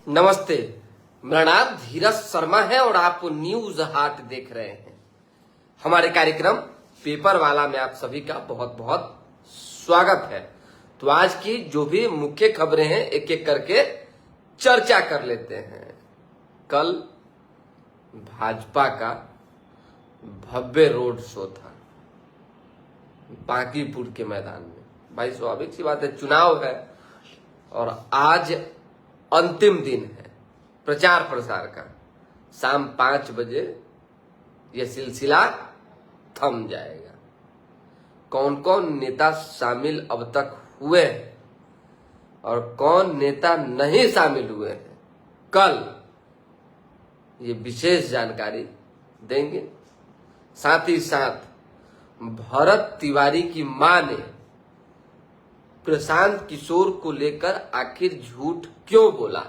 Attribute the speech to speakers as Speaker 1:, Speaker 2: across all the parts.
Speaker 1: नमस्ते, मेरा नाम धीरज शर्मा है और आप न्यूज हाट देख रहे हैं। हमारे कार्यक्रम पेपर वाला में आप सभी का बहुत बहुत स्वागत है। तो आज की जो भी मुख्य खबरें हैं एक एक करके चर्चा कर लेते हैं। कल भाजपा का भव्य रोड शो था बांकीपुर के मैदान में। भाई स्वाभाविक सी बात है, चुनाव है और आज अंतिम दिन है प्रचार प्रसार का। शाम 5 बजे यह सिलसिला थम जाएगा। कौन कौन नेता शामिल अब तक हुए हैं और कौन नेता नहीं शामिल हुए हैं, कल ये विशेष जानकारी देंगे। साथ ही साथ भरत तिवारी की मां ने प्रशांत किशोर को लेकर आखिर झूठ क्यों बोला,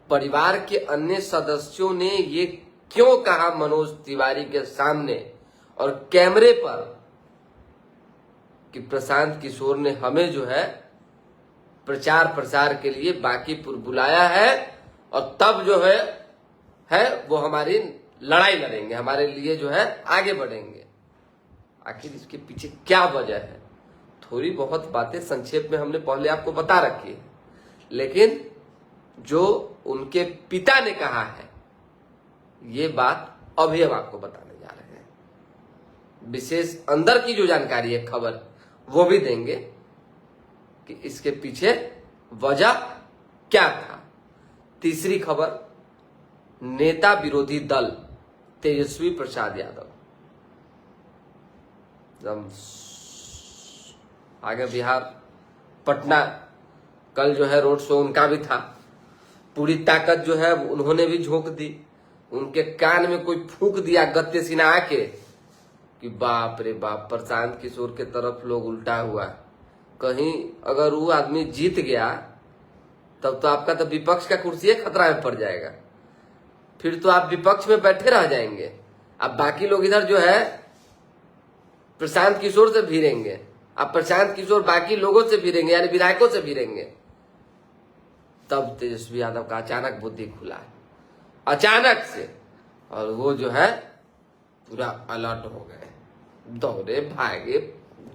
Speaker 1: परिवार के अन्य सदस्यों ने ये क्यों कहा मनोज तिवारी के सामने और कैमरे पर कि प्रशांत किशोर ने हमें जो है प्रचार प्रसार के लिए बांकीपुर बुलाया है और तब जो है वो हमारी लड़ाई लड़ेंगे, हमारे लिए जो है आगे बढ़ेंगे। आखिर इसके पीछे क्या वजह है, थोड़ी बहुत बातें संक्षेप में हमने पहले आपको बता रखी है, लेकिन जो उनके पिता ने कहा है ये बात अभी हम आपको बताने जा रहे हैं। विशेष अंदर की जो जानकारी है, खबर, वो भी देंगे कि इसके पीछे वजह क्या था। तीसरी खबर, नेता विरोधी दल तेजस्वी प्रसाद यादव आगे बिहार पटना, कल जो है रोड शो उनका भी था। पूरी ताकत जो है उन्होंने भी झोंक दी। उनके कान में कोई फूंक दिया गत्ते सिन्हा आके कि बाप रे बाप, प्रशांत किशोर के तरफ लोग उल्टा हुआ। कहीं अगर वो आदमी जीत गया तब तो आपका तो विपक्ष का कुर्सी खतरा में पड़ जाएगा, फिर तो आप विपक्ष में बैठे रह जाएंगे। अब बाकी लोग इधर जो है प्रशांत किशोर से भिड़ेंगे, अब प्रशांत किशोर बाकी लोगों से भिड़ेंगे, यानी विधायकों से भिड़ेंगे। तब तेजस्वी यादव का अचानक बुद्धि खुला है, अचानक से, और वो जो है पूरा अलर्ट हो गए, दौड़े भागे,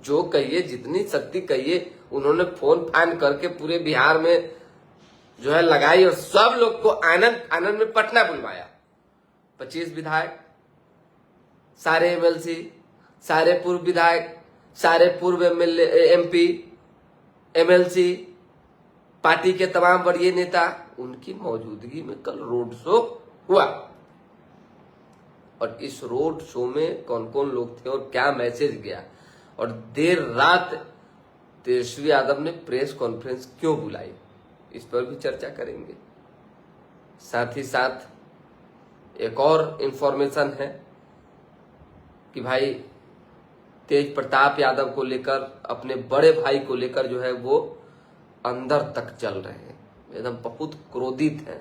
Speaker 1: जो कहिए जितनी शक्ति कहिए उन्होंने फोन फान करके पूरे बिहार में जो है लगाई और सब लोग को आनंद में पटना बुलवाया। 25 विधायक, सारे एमएलसी, सारे पूर्व विधायक, सारे पूर्व एमएलए, एमपी, एमएलसी, पार्टी के तमाम वरीय नेता, उनकी मौजूदगी में कल रोड शो हुआ। और इस रोड शो में कौन कौन लोग थे और क्या मैसेज गया, और देर रात तेजस्वी यादव ने प्रेस कॉन्फ्रेंस क्यों बुलाई, इस पर भी चर्चा करेंगे। साथ ही साथ एक और इंफॉर्मेशन है कि भाई तेज प्रताप यादव को लेकर, अपने बड़े भाई को लेकर जो है वो अंदर तक चल रहे हैं, एकदम बहुत क्रोधित हैं,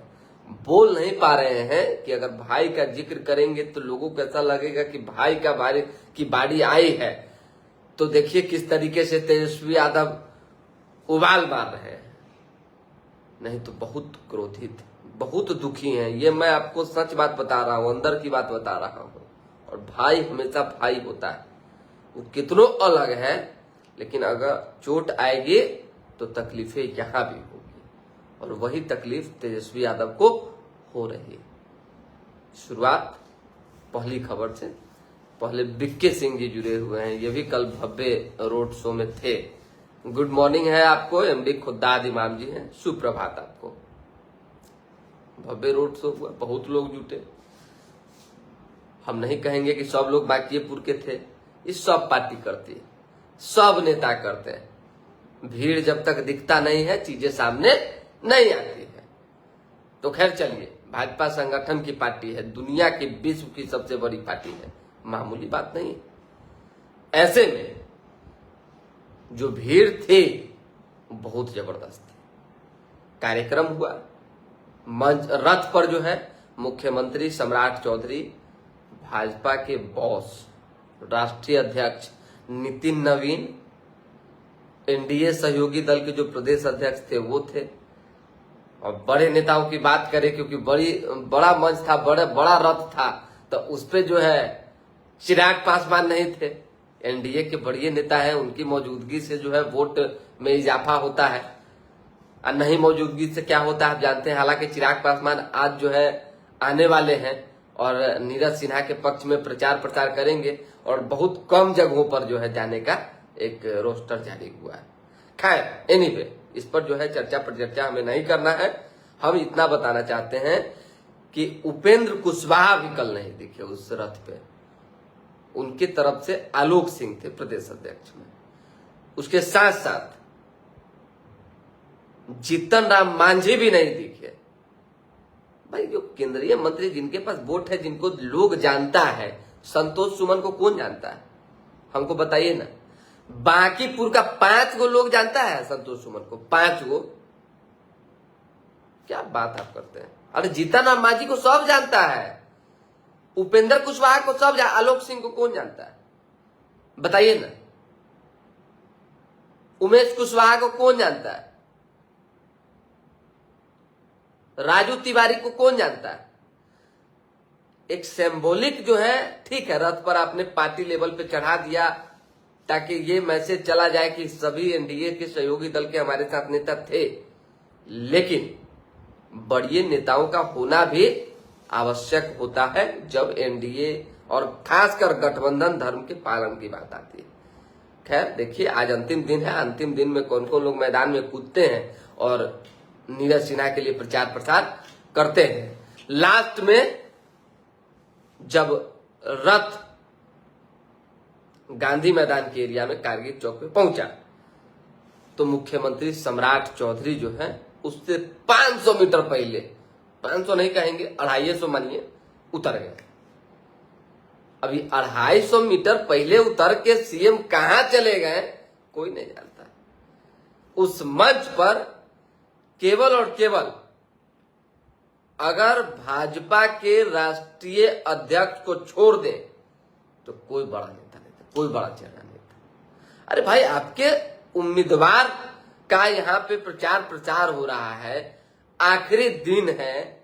Speaker 1: बोल नहीं पा रहे हैं कि अगर भाई का जिक्र करेंगे तो लोगों को ऐसा लगेगा कि भाई का बारी आई है। तो देखिए किस तरीके से तेजस्वी यादव उबाल मार रहे हैं, नहीं तो बहुत क्रोधित, बहुत दुखी हैं। ये मैं आपको सच बात बता रहा हूं, अंदर की बात बता रहा हूं। और भाई हमेशा भाई होता है, वो कितनों अलग है, लेकिन अगर चोट आएगी तो तकलीफें यहां भी होगी, और वही तकलीफ तेजस्वी यादव को हो रही है। शुरुआत पहली खबर से, पहले बिक्के सिंह जी जुड़े हुए हैं, ये भी कल भव्य रोड शो में थे। गुड मॉर्निंग है आपको, एमडी खुद्दाद इमाम जी हैं, सुप्रभात आपको। भव्य रोड शो हुआ, बहुत लोग जुटे। हम नहीं कहेंगे कि सब लोग बांकीपुर के थे, ये सब पार्टी करती है, सब नेता करते हैं। भीड़ जब तक दिखता नहीं है, चीजें सामने नहीं आती है। तो खैर चलिए, भाजपा संगठन की पार्टी है, दुनिया की, विश्व की सबसे बड़ी पार्टी है, मामूली बात नहीं है। ऐसे में जो भीड़ थी बहुत जबरदस्त थी। कार्यक्रम हुआ, मंच रथ पर जो है मुख्यमंत्री सम्राट चौधरी, भाजपा के बॉस राष्ट्रीय अध्यक्ष नितिन नवीन, एनडीए सहयोगी दल के जो प्रदेश अध्यक्ष थे वो थे, और बड़े नेताओं की बात करें, क्योंकि बड़ा मंच था, बड़ा रथ था, तो उस पे जो है चिराग पासवान नहीं थे। एनडीए के बड़े नेता हैं, उनकी मौजूदगी से जो है वोट में इजाफा होता है, और नहीं मौजूदगी से क्या होता है आप जानते हैं। हालांकि चिराग पासवान आज जो है आने वाले हैं और नीरज सिन्हा के पक्ष में प्रचार प्रसार करेंगे, और बहुत कम जगहों पर जो है जाने का एक रोस्टर जारी हुआ है। खैर एनीवे, इस पर जो है चर्चा परिचर्चा हमें नहीं करना है। हम इतना बताना चाहते हैं कि उपेंद्र कुशवाहा भी कल नहीं दिखे उस रथ पे। उनकी तरफ से आलोक सिंह थे प्रदेश अध्यक्ष में, उसके साथ साथ जीतन राम मांझी भी नहीं दिखे। भाई जो केंद्रीय मंत्री जिनके पास वोट है, जिनको लोग जानता है, संतोष सुमन को कौन जानता है हमको बताइए ना। बांकीपुर का 5 गो लोग जानता है संतोष सुमन को, 5 गो। क्या बात आप करते हैं। अरे जीतन राम मांझी को सब जानता है, उपेंद्र कुशवाहा को सब आलोक सिंह को कौन जानता है बताइए ना। उमेश कुशवाहा को कौन जानता है, राजू तिवारी को कौन जानता है। एक सिंबॉलिक जो है, ठीक है, रथ पर आपने पार्टी लेवल पे चढ़ा दिया ताकि ये मैसेज चला जाए कि सभी एनडीए के सहयोगी दल के हमारे साथ नेता थे, लेकिन बड़े नेताओं का होना भी आवश्यक होता है जब एनडीए और खासकर गठबंधन धर्म के पालन की बात आती है। खैर देखिए, आज अंतिम दिन है, अंतिम दिन में कौन कौन लोग मैदान में कूदते हैं और नीरज सिन्हा के लिए प्रचार प्रसार करते हैं। लास्ट में जब रथ गांधी मैदान के एरिया में कारगिल चौक पे पहुंचा तो मुख्यमंत्री सम्राट चौधरी जो है उससे 500 मीटर पहले, 500 नहीं कहेंगे, 250 मानिए, उतर गए। अभी 250 मीटर पहले उतर के सीएम कहां चले गए कोई नहीं जानता। उस मंच पर केवल और केवल अगर भाजपा के राष्ट्रीय अध्यक्ष को छोड़ दें तो कोई बड़ा नेता नहीं था, कोई बड़ा चेहरा नहीं था। अरे भाई, आपके उम्मीदवार का यहाँ पे प्रचार प्रसार हो रहा है, आखिरी दिन है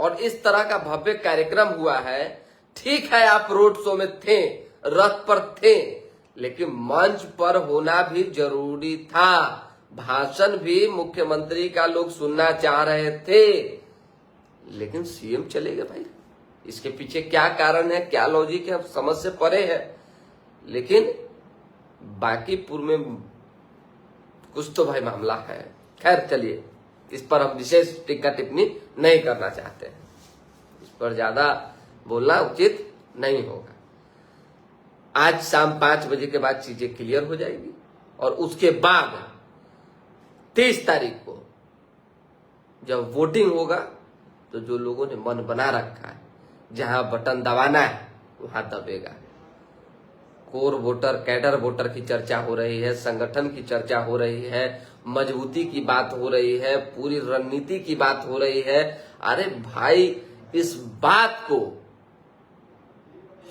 Speaker 1: और इस तरह का भव्य कार्यक्रम हुआ है। ठीक है, आप रोड शो में थे, रथ पर थे, लेकिन मंच पर होना भी जरूरी था। भाषण भी मुख्यमंत्री का लोग सुनना चाह रहे थे, लेकिन सीएम चले गए। भाई इसके पीछे क्या कारण है, क्या लॉजिक है, समझ से परे है, लेकिन बांकीपुर में कुछ तो भाई मामला है। खैर चलिए, इस पर हम विशेष टिक्का टिप्पणी नहीं करना चाहते हैं, इस पर ज्यादा बोलना उचित नहीं होगा। आज शाम 5 बजे के बाद चीजें क्लियर हो जाएगी और उसके बाद 23 तारीख को जब वोटिंग होगा तो जो लोगों ने मन बना रखा है, जहां बटन दबाना है वहां दबेगा। कोर वोटर, कैडर वोटर की चर्चा हो रही है, संगठन की चर्चा हो रही है, मजबूती की बात हो रही है, पूरी रणनीति की बात हो रही है। अरे भाई, इस बात को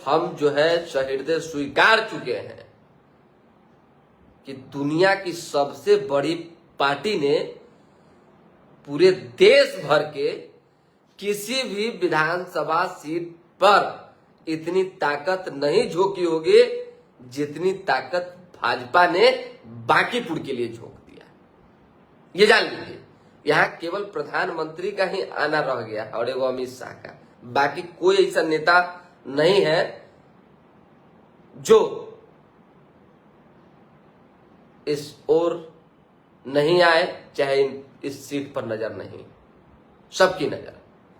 Speaker 1: हम जो है सहृदय स्वीकार चुके हैं कि दुनिया की सबसे बड़ी पार्टी ने पूरे देश भर के किसी भी विधानसभा सीट पर इतनी ताकत नहीं झोंकी होगी जितनी ताकत भाजपा ने बांकीपुर के लिए झोंक दिया। ये जान लीजिए, यहां केवल प्रधानमंत्री का ही आना रह गया और एगो अमित शाह का, बाकी कोई ऐसा नेता नहीं है जो इस ओर नहीं आए, चाहे इस सीट पर नजर नहीं, सबकी नजर,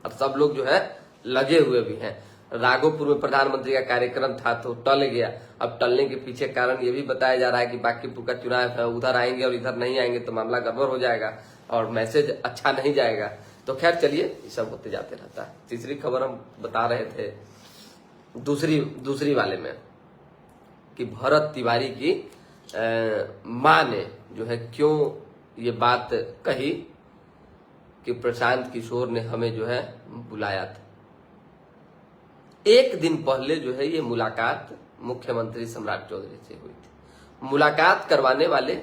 Speaker 1: और सब लोग जो है लगे हुए भी हैं। राघोपुर में प्रधानमंत्री का कार्यक्रम था तो टल गया। अब टलने के पीछे कारण ये भी बताया जा रहा है कि बांकीपुर का चुनाव है, उधर आएंगे और इधर नहीं आएंगे तो मामला गड़बड़ हो जाएगा और मैसेज अच्छा नहीं जाएगा। तो खैर चलिए, ये सब होते जाते रहता है। तीसरी खबर हम बता रहे थे दूसरी वाले में कि भरत तिवारी की मां ने जो है क्यों ये बात कही कि प्रशांत किशोर ने हमें जो है बुलाया था। एक दिन पहले जो है ये मुलाकात मुख्यमंत्री सम्राट चौधरी से हुई थी। मुलाकात करवाने वाले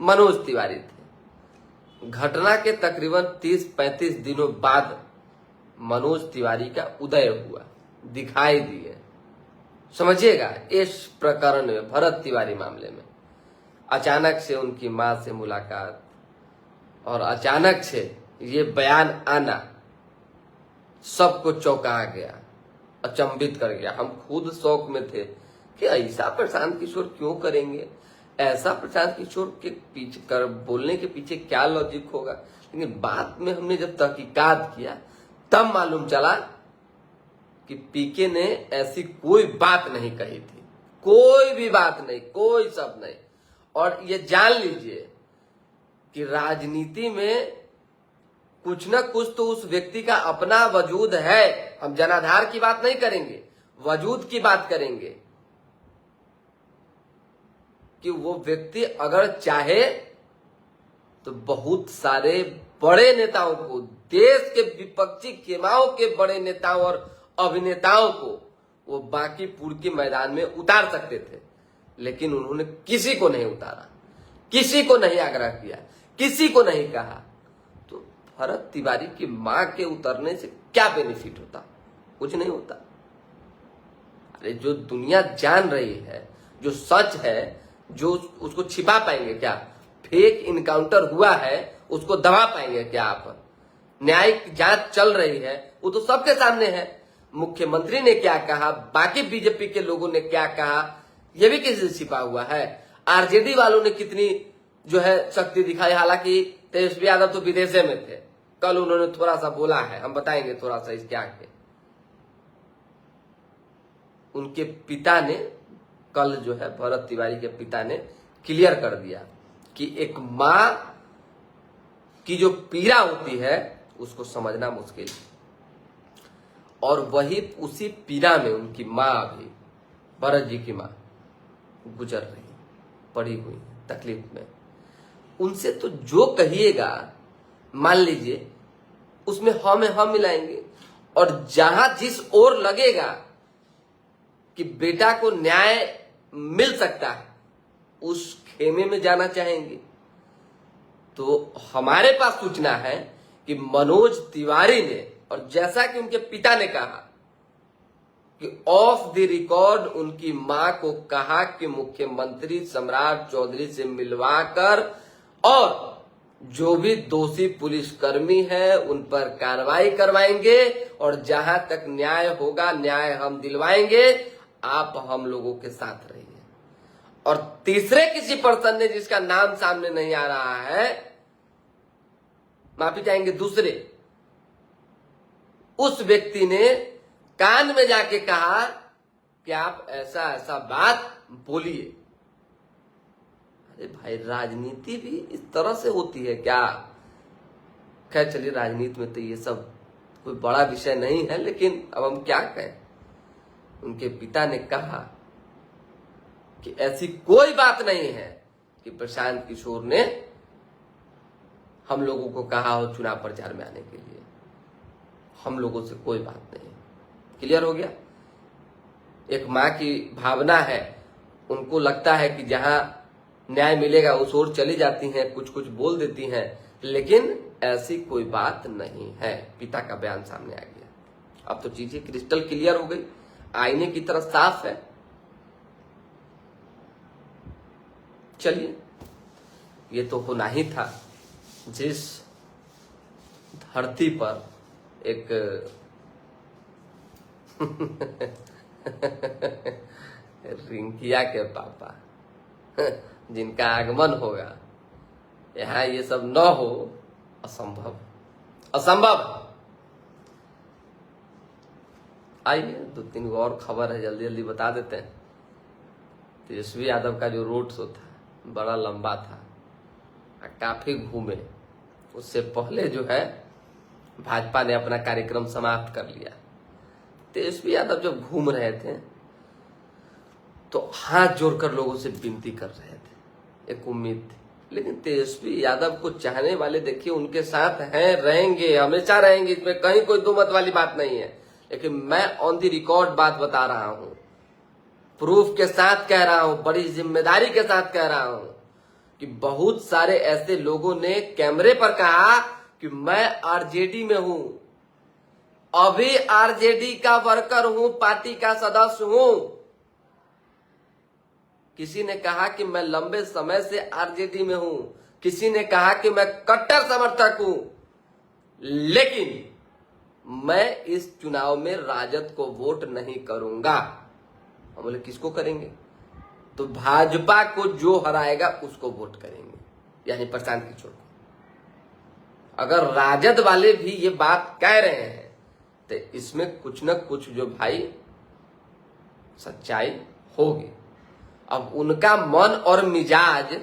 Speaker 1: मनोज तिवारी थे, घटना के तकरीबन 30-35 दिनों बाद मनोज तिवारी का उदय हुआ, दिखाई दिए। समझिएगा, इस प्रकरण में, भरत तिवारी मामले में अचानक से उनकी मां से मुलाकात और अचानक से ये बयान आना सबको चौंका गया, अचंभित कर गया। हम खुद शौक में थे कि ऐसा प्रशांत किशोर क्यों करेंगे, ऐसा प्रशांत किशोर के पीछे कर बोलने के पीछे क्या लॉजिक होगा। लेकिन बाद में हमने जब तहकीकात किया तब मालूम चला कि पीके ने ऐसी कोई बात नहीं कही थी, कोई भी बात नहीं, कोई शब्द नहीं। और ये जान लीजिए कि राजनीति में कुछ ना कुछ तो उस व्यक्ति का अपना वजूद है। हम जनाधार की बात नहीं करेंगे, वजूद की बात करेंगे कि वो व्यक्ति अगर चाहे तो बहुत सारे बड़े नेताओं को, देश के विपक्षी खेमाओं के बड़े नेताओं और अभिनेताओं को वो बांकीपुर के मैदान में उतार सकते थे। लेकिन उन्होंने किसी को नहीं उतारा, किसी को नहीं आग्रह किया, किसी को नहीं कहा। तो भरत तिवारी की मां के उतरने से क्या बेनिफिट होता? कुछ नहीं होता। अरे जो दुनिया जान रही है, जो सच है, जो उसको छिपा पाएंगे क्या? फेक इनकाउंटर हुआ है, उसको दबा पाएंगे क्या आप? न्यायिक जांच चल रही है, वो तो सबके सामने है। मुख्यमंत्री ने क्या कहा, बाकी बीजेपी के लोगों ने क्या कहा, ये भी किसी से छिपा हुआ है। आरजेडी वालों ने कितनी जो है शक्ति दिखाई, हालांकि तेजस्वी यादव तो विदेशे में थे। कल उन्होंने थोड़ा सा बोला है, हम बताएंगे थोड़ा सा इसके आगे। उनके पिता ने कल जो है, भरत तिवारी के पिता ने क्लियर कर दिया कि एक मां की जो पीड़ा होती है उसको समझना मुश्किल है। और वही उसी पीड़ा में उनकी मां, भी भरत जी की मां, गुजर रही, पड़ी हुई तकलीफ में। उनसे तो जो कहिएगा, मान लीजिए उसमें हम मिलाएंगे। और जहां जिस ओर लगेगा कि बेटा को न्याय मिल सकता है, उस खेमे में जाना चाहेंगे। तो हमारे पास सूचना है कि मनोज तिवारी ने, और जैसा कि उनके पिता ने कहा कि ऑफ द रिकॉर्ड उनकी मां को कहा कि मुख्यमंत्री सम्राट चौधरी से मिलवाकर और जो भी दोषी पुलिसकर्मी है उन पर कार्रवाई करवाएंगे, और जहां तक न्याय होगा न्याय हम दिलवाएंगे, आप हम लोगों के साथ रहिए। और तीसरे किसी पर्सन ने, जिसका नाम सामने नहीं आ रहा है, माफी चाहेंगे, दूसरे उस व्यक्ति ने कान में जाके कहा कि आप ऐसा ऐसा बात बोलिए। अरे भाई, राजनीति भी इस तरह से होती है क्या? खैर चलिए, राजनीति में तो ये सब कोई बड़ा विषय नहीं है, लेकिन अब हम क्या कहें। उनके पिता ने कहा कि ऐसी कोई बात नहीं है कि प्रशांत किशोर ने हम लोगों को कहा हो चुनाव प्रचार में आने के लिए। हम लोगों से कोई बात नहीं। क्लियर हो गया? एक मां की भावना है, उनको लगता है कि जहां न्याय मिलेगा उस ओर चली जाती हैं, कुछ कुछ बोल देती हैं, लेकिन ऐसी कोई बात नहीं है। पिता का बयान सामने आ गया। अब तो चीजें क्रिस्टल क्लियर हो गई, आईने की तरह साफ है। चलिए, ये तो होना ही था। जिस धरती पर एक रिंकिया के पापा जिनका आगमन होगा, यहाँ ये सब न हो, असंभव, असंभव। आइए, 2-3 और खबर है, जल्दी जल्दी बता देते हैं। तेजस्वी यादव का जो रोड शो था बड़ा लंबा था, काफी घूमे। उससे पहले जो है भाजपा ने अपना कार्यक्रम समाप्त कर लिया। तेजस्वी यादव जब घूम रहे थे तो हाथ जोड़कर लोगों से विनती कर रहे थे, एक उम्मीद थी। लेकिन तेजस्वी यादव को चाहने वाले देखिए उनके साथ हैं, रहेंगे, हमेशा रहेंगे, इसमें कहीं कोई दो मत वाली बात नहीं है। लेकिन मैं ऑन द रिकॉर्ड बात बता रहा हूं, प्रूफ के साथ कह रहा हूं, बड़ी जिम्मेदारी के साथ कह रहा हूं कि बहुत सारे ऐसे लोगों ने कैमरे पर कहा कि मैं आरजेडी में हूं, अभी आरजेडी का वर्कर हूं, पार्टी का सदस्य हूं। किसी ने कहा कि मैं लंबे समय से आरजेडी में हूं, किसी ने कहा कि मैं कट्टर समर्थक हूं, लेकिन मैं इस चुनाव में राजद को वोट नहीं करूंगा। हम बोले किसको करेंगे? तो भाजपा को जो हराएगा उसको वोट करेंगे, यानी प्रशांत किशोर को। अगर राजद वाले भी ये बात कह रहे हैं तो इसमें कुछ न कुछ जो भाई सच्चाई होगी। अब उनका मन और मिजाज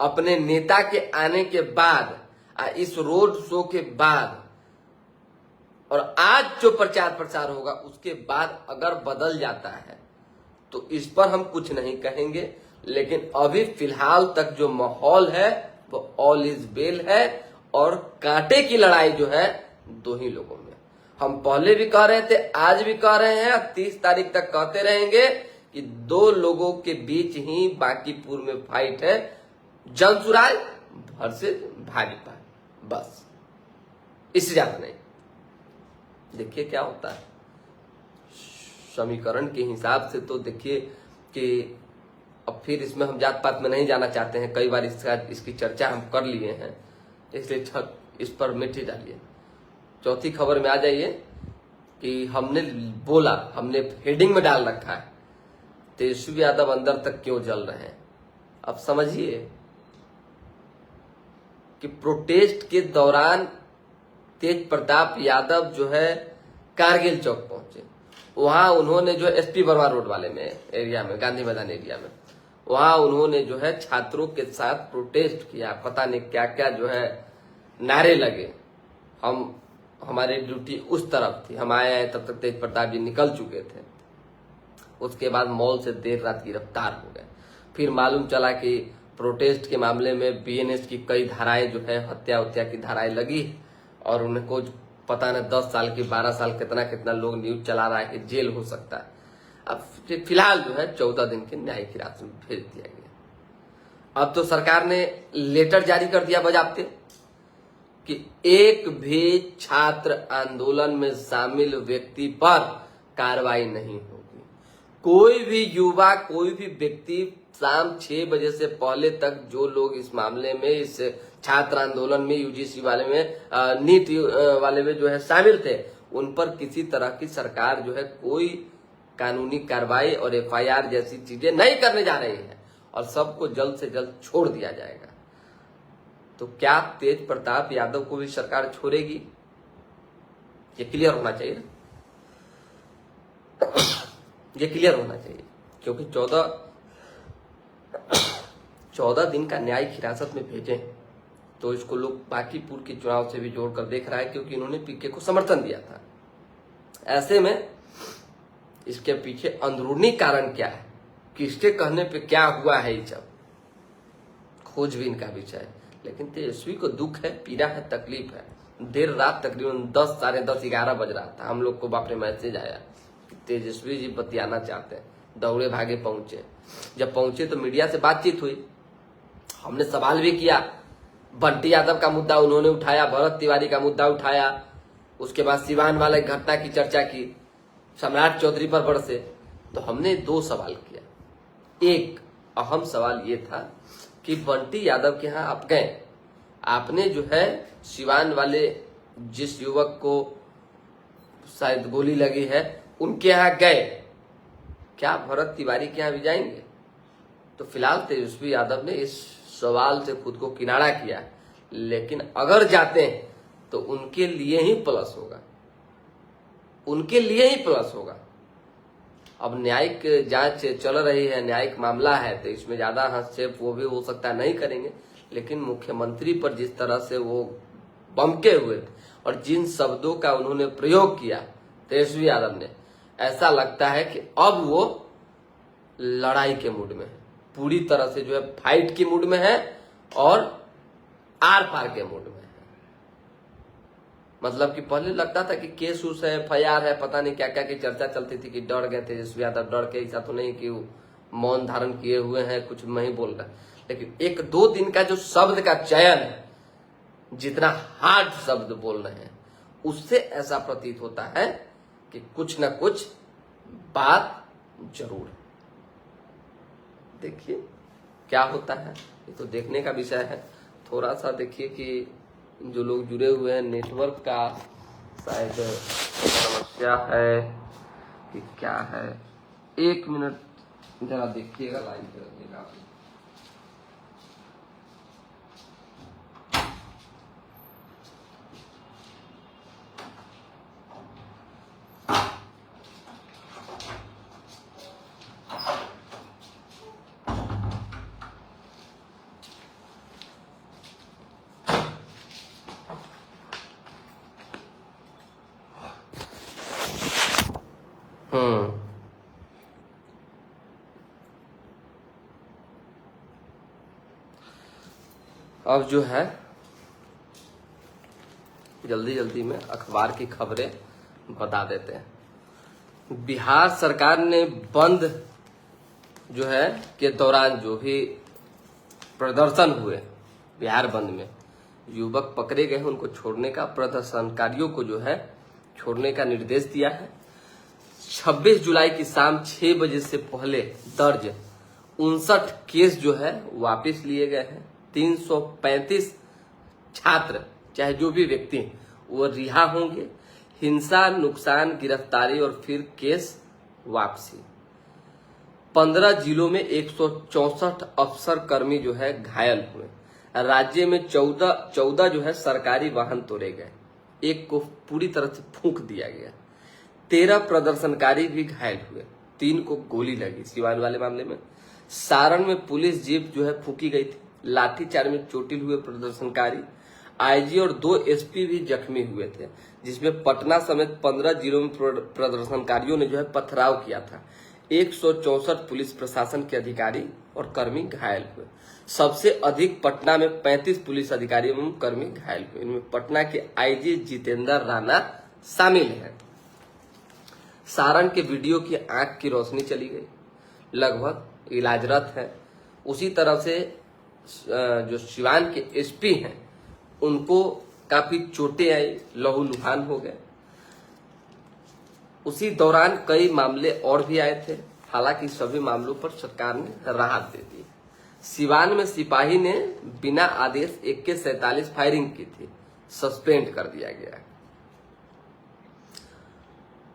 Speaker 1: अपने नेता के आने के बाद, इस रोड शो के बाद और आज जो प्रचार प्रसार होगा उसके बाद अगर बदल जाता है तो इस पर हम कुछ नहीं कहेंगे, लेकिन अभी फिलहाल तक जो माहौल है वो ऑल इज वेल है। और कांटे की लड़ाई जो है दो ही लोगों में। हम पहले भी कह रहे थे, आज भी कह रहे हैं, 30 तारीख तक कहते रहेंगे कि दो लोगों के बीच ही बांकीपुर में फाइट है, जनसुराय वर्सेस भाजपा, बस, इससे ज्यादा नहीं। देखिए क्या होता है। समीकरण के हिसाब से तो देखिए कि अब फिर इसमें हम जात पात में नहीं जाना चाहते हैं, कई बार इसकी चर्चा हम कर लिए हैं, इसलिए इस पर मिट्टी डालिए। चौथी खबर में आ जाइए कि हमने बोला, हमने हेडिंग में डाल रखा है, तेजस्वी यादव अंदर तक क्यों जल रहे हैं। अब समझिए कि प्रोटेस्ट के दौरान तेज प्रताप यादव जो है कारगिल चौक पहुंचे। वहां उन्होंने जो एसपी वर्मा रोड वाले में एरिया में, गांधी मैदान एरिया में, वहां उन्होंने जो है छात्रों के साथ प्रोटेस्ट किया। पता नहीं क्या क्या जो है नारे लगे। हमारी ड्यूटी उस तरफ थी, हम आए हैं तब तक तेज प्रताप जी निकल चुके थे। उसके बाद मॉल से देर रात गिरफ्तार हो गए। फिर मालूम चला कि प्रोटेस्ट के मामले में बीएनएस की कई धाराएं जो है, हत्या की धाराएं लगी और उनको पता न 10 साल की 12 साल कितना लोग न्यूज चला रहा है कि जेल हो सकता है। अब फिलहाल जो है 14 दिन के न्यायिक हिरासत में भेज दिया गया। अब तो सरकार ने लेटर जारी कर दिया बजाबते कि एक भी छात्र आंदोलन में शामिल व्यक्ति पर कार्रवाई नहीं होगी। कोई भी युवा, कोई भी व्यक्ति शाम 6 बजे से पहले तक जो लोग इस मामले में, इस छात्र आंदोलन में, यूजीसी वाले में, नीट वाले में जो है शामिल थे, उन पर किसी तरह की सरकार जो है कोई कानूनी कार्रवाई और एफआईआर जैसी चीजें नहीं करने जा रही है और सबको जल्द से जल्द छोड़ दिया जाएगा। तो क्या तेज प्रताप यादव को भी सरकार छोड़ेगी? ये क्लियर होना चाहिए ना, ये क्लियर होना चाहिए, क्योंकि 14 दिन का न्यायिक हिरासत में भेजे तो इसको लोग बांकीपुर के चुनाव से भी जोड़कर देख रहा है, क्योंकि इन्होंने पीके को समर्थन दिया था। ऐसे में इसके पीछे अंदरूनी कारण क्या है, किसके कहने पे क्या हुआ है, ये सब खोजबीन का विषय है। लेकिन तेजस्वी को दुख है, पीड़ा है, तकलीफ है। देर रात तकरीबन 10, साढ़े 10, 11 बज रहा था, हम लोग को बाप रे मैसेज आया कि तेजस्वी जी बतियाना चाहते हैं। दौड़े भागे पहुंचे। जब पहुंचे तो मीडिया से बातचीत हुई, हमने सवाल भी किया। बंटी यादव का मुद्दा उन्होंने उठाया, भरत तिवारी का मुद्दा उठाया, उसके बाद सिवान वाले घटना की चर्चा की, सम्राट चौधरी पर बरसे। तो हमने 2 सवाल किया। एक अहम सवाल ये था कि बंटी यादव के यहाँ आप गए, आपने जो है सिवान वाले जिस युवक को शायद गोली लगी है उनके यहाँ गए, क्या भरत तिवारी के यहाँ भी जाएंगे? तो फिलहाल तेजस्वी यादव ने इस सवाल से खुद को किनारा किया, लेकिन अगर जाते हैं तो उनके लिए ही प्लस होगा, उनके लिए ही प्लस होगा। अब न्यायिक जांच चल रही है, न्यायिक मामला है, तो इसमें ज्यादा हस्तक्षेप वो भी हो सकता नहीं करेंगे, लेकिन मुख्यमंत्री पर जिस तरह से वो बमके हुए और जिन शब्दों का उन्होंने प्रयोग किया तेजस्वी यादव ने, ऐसा लगता है कि अब वो लड़ाई के मूड में है, पूरी तरह से जो है फाइट की मूड में है और आर पार के मूड में है। मतलब कि पहले लगता था कि केस उस है, एफआईआर है, पता नहीं क्या क्या की चर्चा चलती थी कि डर गए तेजस्वी यादव, डर के, ऐसा तो नहीं कि मौन धारण किए हुए हैं, कुछ नहीं बोल रहे, लेकिन 1-2 दिन का जो शब्द का चयन है, जितना हार्ड शब्द बोल रहे हैं, उससे ऐसा प्रतीत होता है कि कुछ ना कुछ बात जरूर है। देखिए क्या होता है, ये तो देखने का विषय है। थोड़ा सा देखिए कि जो लोग जुड़े हुए हैं, नेटवर्क का शायद समस्या है कि क्या है। 1 मिनट जरा देखिएगा, लाइन पे रखिएगा। अब जो है जल्दी जल्दी में अखबार की खबरें बता देते हैं। बिहार सरकार ने बंद जो है के दौरान जो भी प्रदर्शन हुए, बिहार बंद में युवक पकड़े गए हैं, उनको छोड़ने का, प्रदर्शनकारियों को जो है छोड़ने का निर्देश दिया है। 26 जुलाई की शाम 6 बजे से पहले दर्ज 59 केस जो है वापस लिए गए हैं। 335 छात्र, चाहे जो भी व्यक्ति, वो रिहा होंगे। हिंसा, नुकसान, गिरफ्तारी और फिर केस वापसी। 15 जिलों में 164 अफसर कर्मी जो है घायल हुए। राज्य में 14 जो है सरकारी वाहन तोड़े गए, एक को पूरी तरह से फूंक दिया गया। 13 प्रदर्शनकारी भी घायल हुए, 3 को गोली लगी। सिवान वाले मामले में सारण में पुलिस जीप जो है फूंकी गई थी। लाठीचार्ज में चोटिल हुए प्रदर्शनकारी। आईजी और 2 एसपी भी जख्मी हुए थे, जिसमें पटना समेत 15 जिलों में प्रदर्शनकारियों ने जो है पथराव किया था। 164 पुलिस प्रशासन के अधिकारी और कर्मी घायल हुए। सबसे अधिक पटना में 35 पुलिस अधिकारी एवं कर्मी घायल हुए। इनमें पटना के आईजी जितेंद्र राणा शामिल है। सारण के वीडियो की आंख की रोशनी चली गई, लगभग इलाजरत है। उसी तरह से जो सिवान के एसपी हैं, उनको काफी चोटें आई, लहूलुहान हो गए। उसी दौरान कई मामले और भी आए थे, हालांकि सभी मामलों पर सरकार ने राहत दे दी। सिवान में सिपाही ने बिना आदेश AK-47 फायरिंग की थी, सस्पेंड कर दिया गया।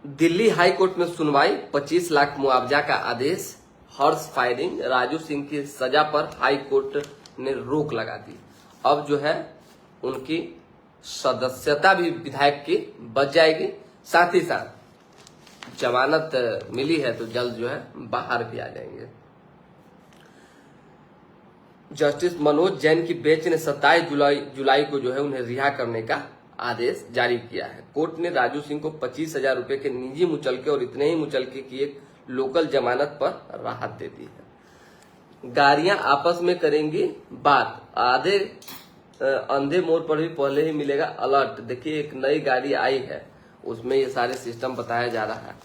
Speaker 1: दिल्ली हाई कोर्ट में सुनवाई, 25 लाख मुआवजा का आदेश। हर्ष फायरिंग, राजू सिंह की सजा पर हाई कोर्ट ने रोक लगा दी। अब जो है उनकी सदस्यता भी विधायक की बच जाएगी, साथ ही साथ जमानत मिली है तो जल्द जो है बाहर भी आ जाएंगे। जस्टिस मनोज जैन की बेंच ने 27 जुलाई को जो है उन्हें रिहा करने का आदेश जारी किया है। कोर्ट ने राजू सिंह को 25,000 रुपए के निजी मुचलके और इतने ही मुचलके की एक लोकल जमानत पर राहत दे दी है। गाड़ियां आपस में करेंगी बात, आधे अंधे मोड़ पर भी पहले ही मिलेगा अलर्ट। देखिए एक नई गाड़ी आई है, उसमें ये सारे सिस्टम बताया जा रहा है।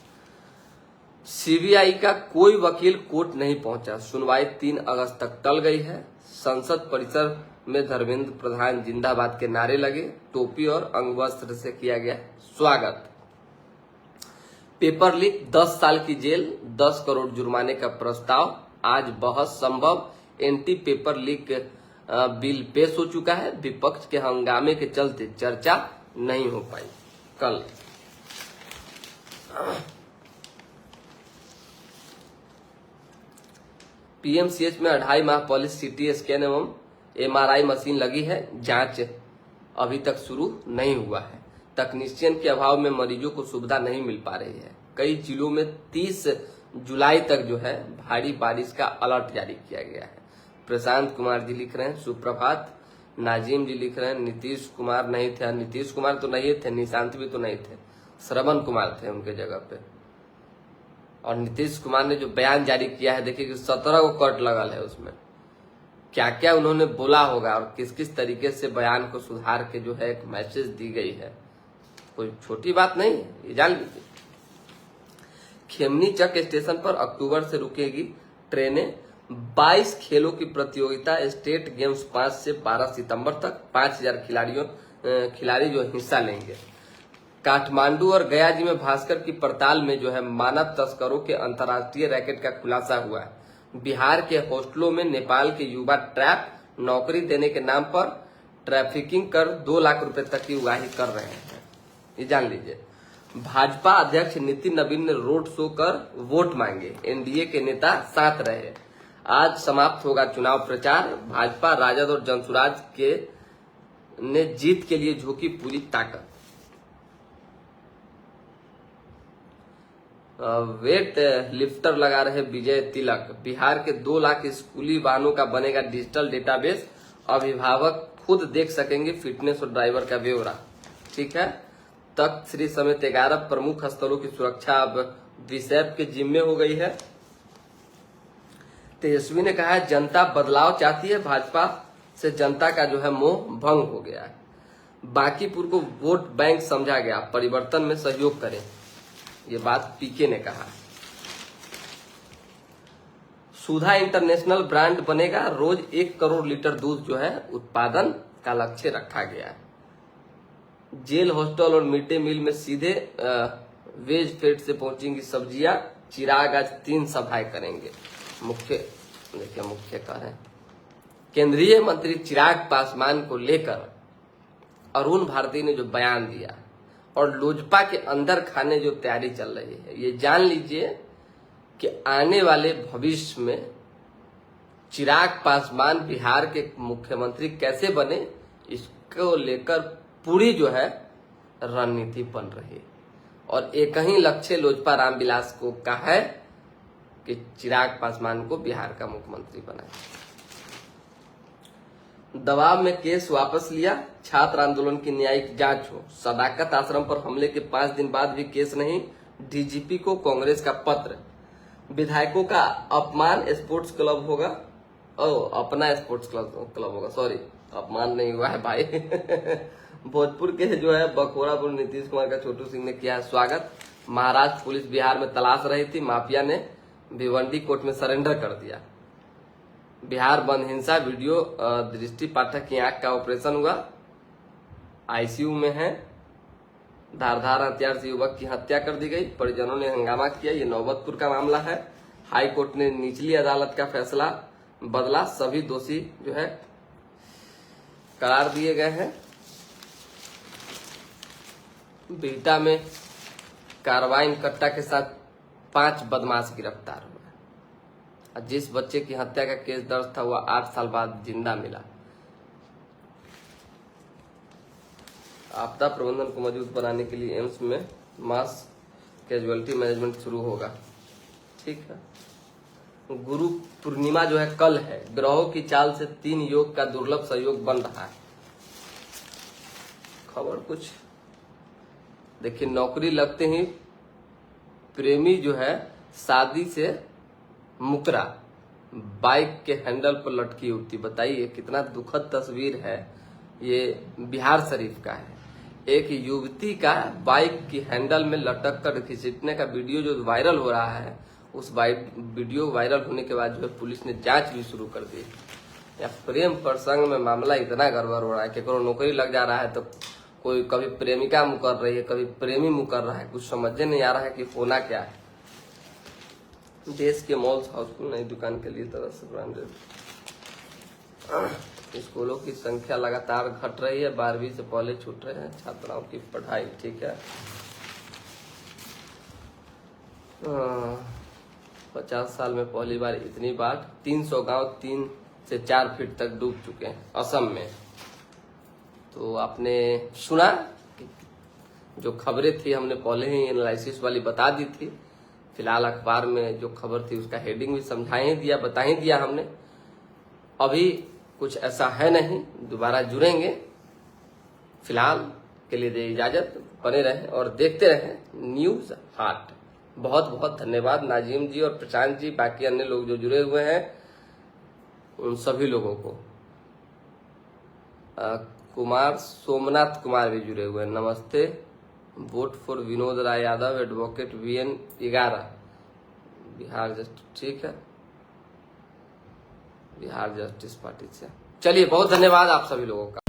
Speaker 1: सीबीआई का कोई वकील कोर्ट नहीं पहुंचा, सुनवाई 3 अगस्त तक टल गई है। संसद परिसर में धर्मेंद्र प्रधान जिंदाबाद के नारे लगे, टोपी और अंगवस्त्र से किया गया स्वागत। पेपर लीक, 10 साल की जेल, 10 करोड़ जुर्माने का प्रस्ताव, आज बहस संभव। एंटी पेपर लीक बिल पेश हो चुका है, विपक्ष के हंगामे के चलते चर्चा नहीं हो पाई कल। पीएमसीएच में 2.5 माह पहले CT स्कैन एवं MRI मशीन लगी है, जांच अभी तक शुरू नहीं हुआ है। तकनीशियन के अभाव में मरीजों को सुविधा नहीं मिल पा रही है। कई जिलों में 30 जुलाई तक जो है भारी बारिश का अलर्ट जारी किया गया है। प्रशांत कुमार जी लिख रहे हैं सुप्रभात। नाजिम जी लिख रहे हैं नीतीश कुमार नहीं थे, नीतीश कुमार तो नहीं थे, निशांत भी तो नहीं थे, श्रवण कुमार थे उनके जगह पे। और नीतीश कुमार ने जो बयान जारी किया है, देखिए कि 17 को कट लगल है, उसमें क्या क्या उन्होंने बोला होगा और किस किस तरीके से बयान को सुधार के जो है एक मैसेज दी गई है, कोई छोटी बात नहीं है, ये जान लीजिए। खेमनी चक स्टेशन पर अक्टूबर से रुकेगी ट्रेनें, 22 खेलों की प्रतियोगिता स्टेट गेम्स 5 से 12 सितंबर तक 5000 खिलाड़ी जो हिस्सा लेंगे। काठमांडू और गया जी में भास्कर की पड़ताल में जो है मानव तस्करों के अंतर्राष्ट्रीय रैकेट का खुलासा हुआ है। बिहार के हॉस्टलों में नेपाल के युवा ट्रैप नौकरी देने के नाम पर ट्रैफिकिंग कर 2 लाख रुपए तक की उगाही कर रहे हैं, ये जान लीजिए। भाजपा अध्यक्ष नितिन नवीन ने रोड शो कर वोट मांगे, एनडीए के नेता साथ रहे। आज समाप्त होगा चुनाव प्रचार, भाजपा राजद और जनसुराज के ने जीत के लिए झोंकी पूरी ताकत। वेट लिफ्टर लगा रहे विजय तिलक। बिहार के 2 लाख स्कूली वाहनों का बनेगा डिजिटल डेटाबेस, अभिभावक खुद देख सकेंगे फिटनेस और ड्राइवर का ब्यौरा। ठीक है। तख्त श्री समेत 11 प्रमुख स्थलों की सुरक्षा अब बीएसएफ के जिम्मे हो गई है। तेजस्वी ने कहा है जनता बदलाव चाहती है, भाजपा से जनता का जो है मोह भंग हो गया है। बांकीपुर को वोट बैंक समझा गया, परिवर्तन में सहयोग करें, ये बात पीके ने कहा। सुधा इंटरनेशनल ब्रांड बनेगा, रोज 1 करोड़ लीटर दूध जो है उत्पादन का लक्ष्य रखा गया है। जेल, हॉस्टल और मिड डे मील में सीधे वेज फेड से पहुंचेंगी सब्जियां। चिराग आज 3 सभाएं करेंगे। मुख्य कह रहे हैं केंद्रीय मंत्री चिराग पासवान को लेकर अरुण भारती ने जो बयान दिया और लोजपा के अंदर खाने जो तैयारी चल रही है, ये जान लीजिए कि आने वाले भविष्य में चिराग पासवान बिहार के मुख्यमंत्री कैसे बने, इसको लेकर पूरी जो है रणनीति बन रही है। और एक ही लक्ष्य लोजपा रामविलास को का है कि चिराग पासवान को बिहार का मुख्यमंत्री बनाए। दबाव में केस वापस लिया, छात्र आंदोलन की न्यायिक जांच हो। सदाकत आश्रम पर हमले के 5 दिन बाद भी केस नहीं, डीजीपी को कांग्रेस का पत्र। विधायकों का अपमान स्पोर्ट्स क्लब होगा, अपना स्पोर्ट्स क्लब होगा, सॉरी अपमान नहीं हुआ है भाई। भोजपुर के जो है बखोरापुर नीतीश कुमार का छोटू सिंह ने किया है स्वागत। महाराष्ट्र पुलिस बिहार में तलाश रही थी, माफिया ने भिवंडी कोर्ट में सरेंडर कर दिया। बिहार बंद हिंसा वीडियो, दृष्टि पाठक की आंख का ऑपरेशन हुआ, आईसीयू में है। धारदार हथियार से युवक की हत्या कर दी गई, परिजनों ने हंगामा किया। ये नौबतपुर का मामला है। हाई कोर्ट ने निचली अदालत का फैसला बदला, सभी दोषी जो है करार दिए गए हैं। बिहटा में कार्बाइन कट्टा के साथ 5 बदमाश गिरफ्तार हुए। जिस बच्चे की हत्या का केस दर्ज था वह 8 साल बाद जिंदा मिला। आपदा प्रबंधन को मजबूत बनाने के लिए एम्स में मास कैजुअलिटी मैनेजमेंट शुरू होगा। ठीक है। गुरु पूर्णिमा जो है कल है, ग्रहों की चाल से 3 योग का दुर्लभ सहयोग बन रहा है। खबर कुछ देखिए, नौकरी लगते ही प्रेमी जो है शादी से मुकरा, बाइक के हैंडल पर लटकी युवती। बताइए कितना दुखद तस्वीर है। ये बिहार शरीफ का है। एक युवती का बाइक की हैंडल में लटक कर घसीटने का वीडियो जो वायरल हो रहा है, उस वीडियो वायरल होने के बाद जो है पुलिस ने जांच भी शुरू कर दी। या प्रेम प्रसंग में मामला इतना गड़बड़ हो रहा है कि नौकरी लग जा रहा है तो कोई कभी प्रेमिका मुकर रही है, कभी प्रेमी मुकर रहा है, कुछ समझ नहीं आ रहा है कि होना क्या है। देश के मॉल्स हाउसफुल, नई दुकान के लिए तरह से ब्रांडेड। स्कूलों की संख्या लगातार घट रही है, 12वीं से पहले छूट रहे हैं छात्राओं की पढ़ाई। ठीक है। 50 साल में पहली बार इतनी बाढ़, 300 गांव 3 से 4 फीट तक डूब चुके हैं असम में। तो आपने सुना जो खबरें थी, हमने पहले ही एनालिसिस वाली बता दी थी। फिलहाल अखबार में जो खबर थी उसका हेडिंग भी समझा ही दिया, बता ही दिया हमने। अभी कुछ ऐसा है नहीं, दोबारा जुड़ेंगे। फिलहाल के लिए दे इजाजत, बने रहें और देखते रहें न्यूज हाट। बहुत बहुत धन्यवाद नाजिम जी और प्रशांत जी, बाकी अन्य लोग जो जुड़े हुए हैं उन सभी लोगों को। कुमार सोमनाथ कुमार भी जुड़े हुए हैं, नमस्ते। Vote for Vinod Rai Yadav, advocate VN 11 Bihar just. ठीक है। बिहार जस्टिस पार्टी से। चलिए, बहुत धन्यवाद आप सभी लोगों का।